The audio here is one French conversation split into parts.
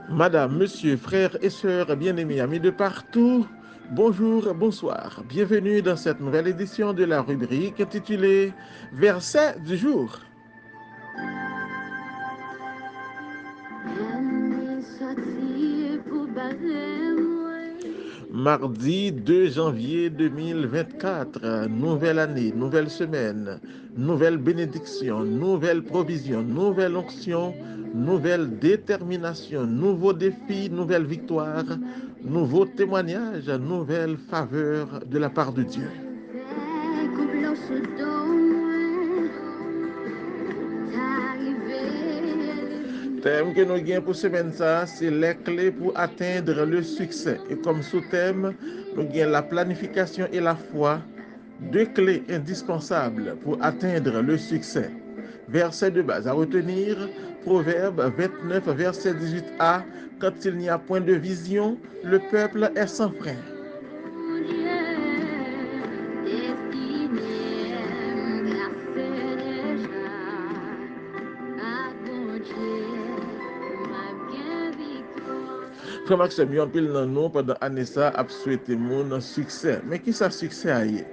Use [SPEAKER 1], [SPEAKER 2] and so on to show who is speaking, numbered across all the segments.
[SPEAKER 1] Madame, monsieur, frères et sœurs bien-aimés, amis de partout, bonjour, bonsoir. Bienvenue dans cette nouvelle édition de la rubrique intitulée Verset du jour. Mardi 2 janvier 2024, nouvelle année, nouvelle semaine, nouvelle bénédiction, nouvelle provision, nouvelle onction, nouvelle détermination, nouveaux défis, nouvelle victoire, nouveau témoignage, nouvelle faveur de la part de Dieu. Thème que nous avons pour semaine, ça, c'est les clés pour atteindre le succès. Et comme sous-thème, nous avons la planification et la foi, deux clés indispensables pour atteindre le succès. Verset de base à retenir, Proverbe 29, verset 18a, quand il n'y a point de vision, le peuple est sans frein. Frère Maxime, yon pile nan nou pendant année ça a souhaité mon succès. Mais qui ça succès a yé?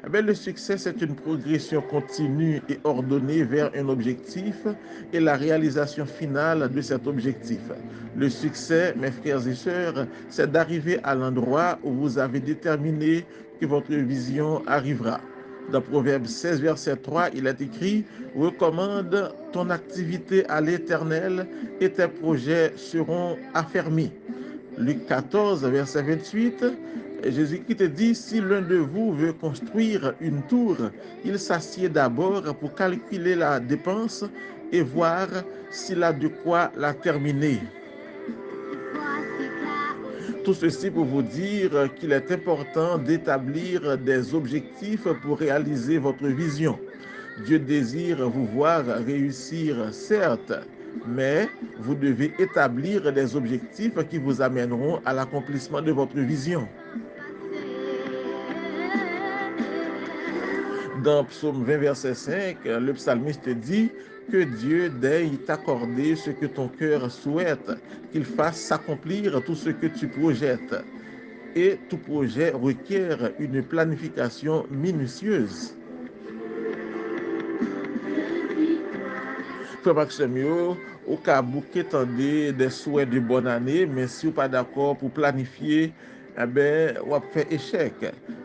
[SPEAKER 1] Eh bien, le succès, c'est une progression continue et ordonnée vers un objectif et la réalisation finale de cet objectif. Le succès, mes frères et sœurs, c'est d'arriver à l'endroit où vous avez déterminé que votre vision arrivera. Dans Proverbe 16, verset 3, il est écrit « Recommande ton activité à l'Éternel et tes projets seront affermis. » Luc 14, verset 28, Jésus-Christ dit, si l'un de vous veut construire une tour, il s'assied d'abord pour calculer la dépense et voir s'il a de quoi la terminer. Tout ceci pour vous dire qu'il est important d'établir des objectifs pour réaliser votre vision. Dieu désire vous voir réussir, certes, mais vous devez établir des objectifs qui vous amèneront à l'accomplissement de votre vision. Dans Psaume 20, verset 5, le psalmiste dit que Dieu daigne t'accorder ce que ton cœur souhaite, qu'il fasse s'accomplir tout ce que tu projettes. Et tout projet requiert une planification minutieuse. Frère Maxime, au cas où vous attendez des souhaits de bonne année, mais si vous n'êtes pas d'accord pour planifier, eh bien, on va faire échec.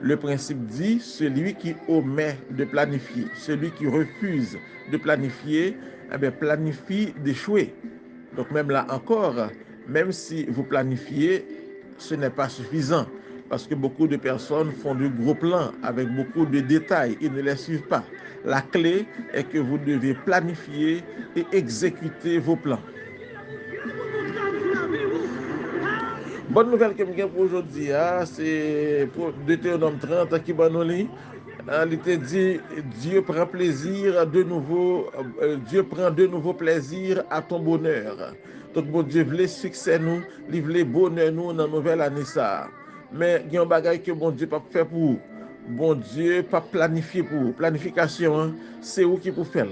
[SPEAKER 1] Le principe dit, celui qui omet de planifier, celui qui refuse de planifier, eh bien, planifie d'échouer. Donc même là encore, même si vous planifiez, ce n'est pas suffisant. Parce que beaucoup de personnes font de gros plans avec beaucoup de détails. Ils ne les suivent pas. La clé est que vous devez planifier et exécuter vos plans. Bonne nouvelle que je pour aujourd'hui, c'est pour Deutéronome 30 qui va nous lire. Il te dit, Dieu prend plaisir de nouveau, Dieu prend de nouveau plaisir à ton bonheur. Donc, bon Dieu voulait succès nous, il voulait bonheur nous dans la nouvelle année ça. Mais il y a un bagage que bon Dieu pas faire pour vous. Bon Dieu pas planifier pour vous. Planification, hein, c'est vous qui pour faire.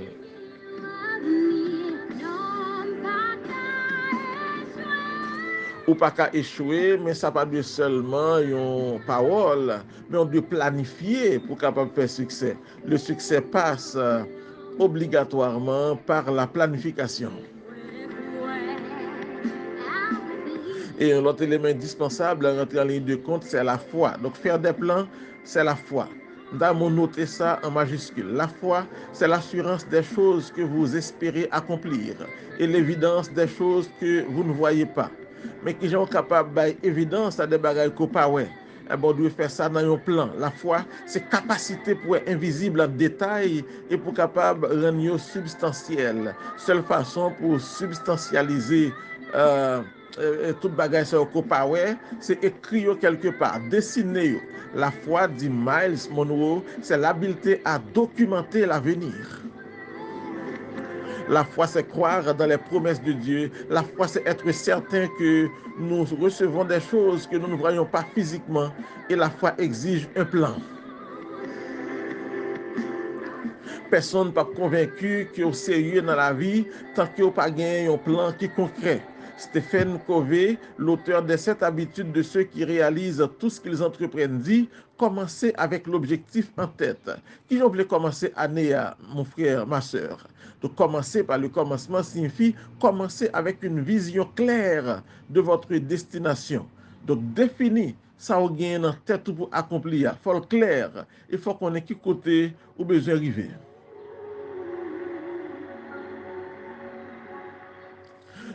[SPEAKER 1] Ou pas qu'à échouer, mais ça pas de seulement une parole, mais on doit planifier pour capable faire succès. Le succès passe obligatoirement par la planification. Et l'autre élément indispensable à rentrer en ligne de compte, c'est la foi. Donc faire des plans, c'est la foi. Nous avons noté ça en majuscule. La foi, c'est l'assurance des choses que vous espérez accomplir et l'évidence des choses que vous ne voyez pas. Mais qui sont capables d'évidence à des bagages qu'on pas ouais. Eh bon, on doit faire ça dans un plan. La foi, c'est capacité pour être invisible en détail et pour capable rendre substantiel. Seule façon pour substantialiser tout bagage c'est écrit quelque part, dessiner. La foi, dit Miles Monroe, c'est l'habileté à documenter l'avenir. La foi, c'est croire dans les promesses de Dieu. La foi, c'est être certain que nous recevons des choses que nous ne voyons pas physiquement. Et la foi exige un plan. Personne n'est pas convaincu que au sérieux dans la vie tant que vous pas gagné un plan qui est concret. Stephen Covey, l'auteur des 7 habitudes de ceux qui réalisent tout ce qu'ils entreprennent, dit: commencez avec l'objectif en tête. Qui voulait commencer année, mon frère, ma soeur? Donc, commencer par le commencement signifie commencer avec une vision claire de votre destination. Donc, définir ça ou gain en tête pour accomplir. Il faut le clair. Il faut qu'on ait qui côté ou besoin d'arriver.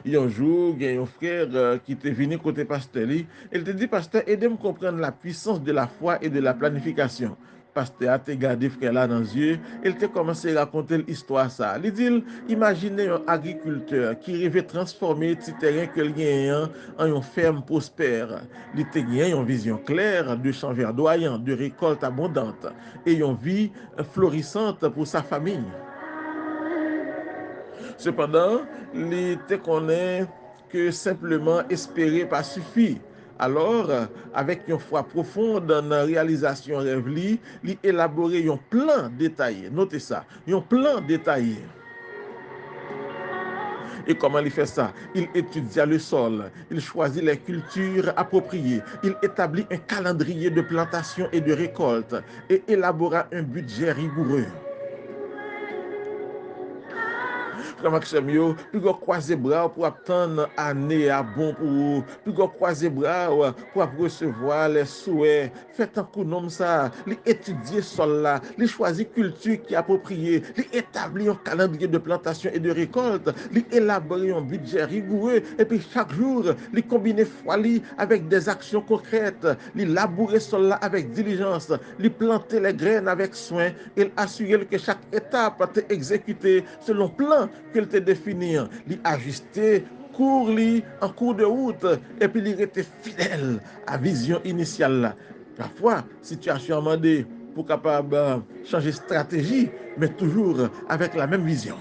[SPEAKER 1] Un jour, il y a un frère qui était venu côté pasteur. Il te dit: pasteur, aidez-moi à comprendre la puissance de la foi et de la planification. Pasteur a te gardé frère là dans les yeux. Il te commencé à raconter l'histoire ça. Il dit: imaginez un agriculteur qui rêvait transformer ce terrain que gagne en une ferme prospère. Il te gagne une vision claire de champs verdoyants, de récoltes abondantes et une vie florissante pour sa famille. Cependant, il te connaît que simplement espérer pas suffit. Alors, avec une foi profonde dans la réalisation rêve, il élaborer un plan détaillé. Notez ça, un plan détaillé. Et comment il fait ça? Il étudia le sol, il choisit les cultures appropriées, il établit un calendrier de plantation et de récolte et élabora un budget rigoureux. Maxime yo, puis go croiser bras pour attendre année à bon pour vous, puis go croiser bras pour recevoir les souhaits. Faites un coup nom ça, li étudier sol là, li choisir culture qui est appropriée, li établir un calendrier de plantation et de récolte, li élaborer un budget rigoureux et puis chaque jour, li combiner foi li avec des actions concrètes, li labourer sol là avec diligence, li planter les graines avec soin et assurer que chaque étape est exécutée selon plan qu'il te définit, li ajuster cours li en cours de route et puis il était fidèle à vision initiale là. Parfois, situation demandée pour capable changer stratégie, mais toujours avec la même vision.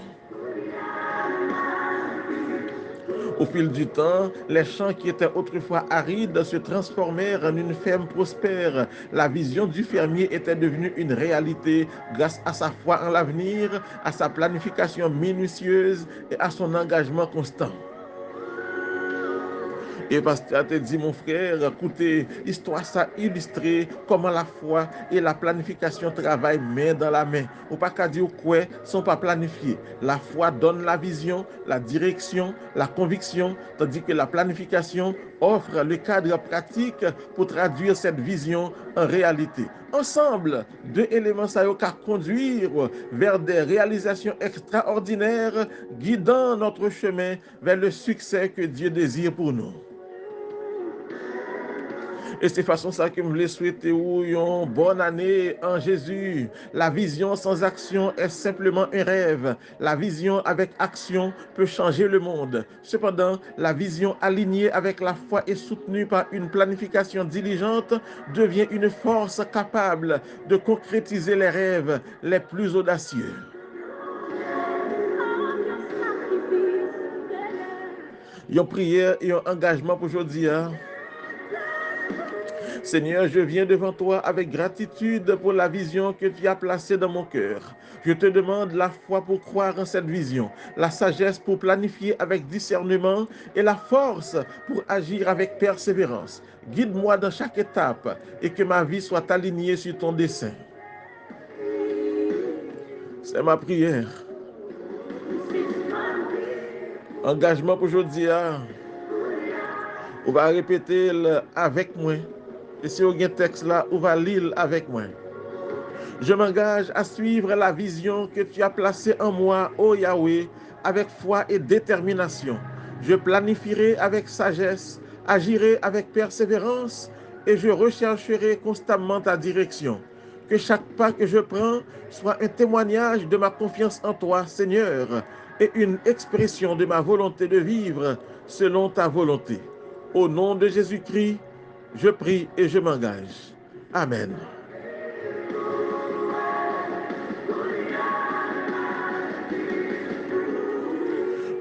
[SPEAKER 1] Au fil du temps, les champs qui étaient autrefois arides se transformèrent en une ferme prospère. La vision du fermier était devenue une réalité grâce à sa foi en l'avenir, à sa planification minutieuse et à son engagement constant. Et pasteur te dit, mon frère, écoutez, histoire ça illustré comment la foi et la planification travaillent main dans la main. Ou pas qu'à dire quoi, sont pas planifiés. La foi donne la vision, la direction, la conviction, tandis que la planification offre le cadre pratique pour traduire cette vision en réalité. Ensemble, deux éléments ça qu'à conduire vers des réalisations extraordinaires, guidant notre chemin vers le succès que Dieu désire pour nous. Et c'est façon ça que je voulais souhaiter une bonne année en Jésus. La vision sans action est simplement un rêve. La vision avec action peut changer le monde. Cependant, la vision alignée avec la foi et soutenue par une planification diligente devient une force capable de concrétiser les rêves les plus audacieux. Une prière et un engagement pour aujourd'hui. Seigneur, je viens devant toi avec gratitude pour la vision que tu as placée dans mon cœur. Je te demande la foi pour croire en cette vision, la sagesse pour planifier avec discernement et la force pour agir avec persévérance. Guide-moi dans chaque étape et que ma vie soit alignée sur ton dessein. C'est ma prière. Engagement pour aujourd'hui. On va répéter avec moi. Et si vous avez un texte là, on va lire avec moi. Je m'engage à suivre la vision que tu as placée en moi, ô Yahweh, avec foi et détermination. Je planifierai avec sagesse, agirai avec persévérance et je rechercherai constamment ta direction. Que chaque pas que je prends soit un témoignage de ma confiance en toi, Seigneur, et une expression de ma volonté de vivre selon ta volonté. Au nom de Jésus-Christ, je prie et je m'engage. Amen.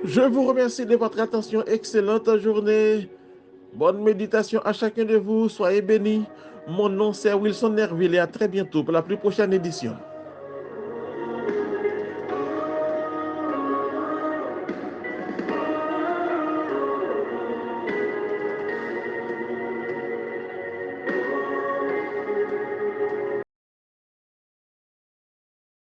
[SPEAKER 1] Je vous remercie de votre attention. Excellente journée. Bonne méditation à chacun de vous. Soyez bénis. Mon nom c'est Wilson Nerville et à très bientôt pour la plus prochaine édition.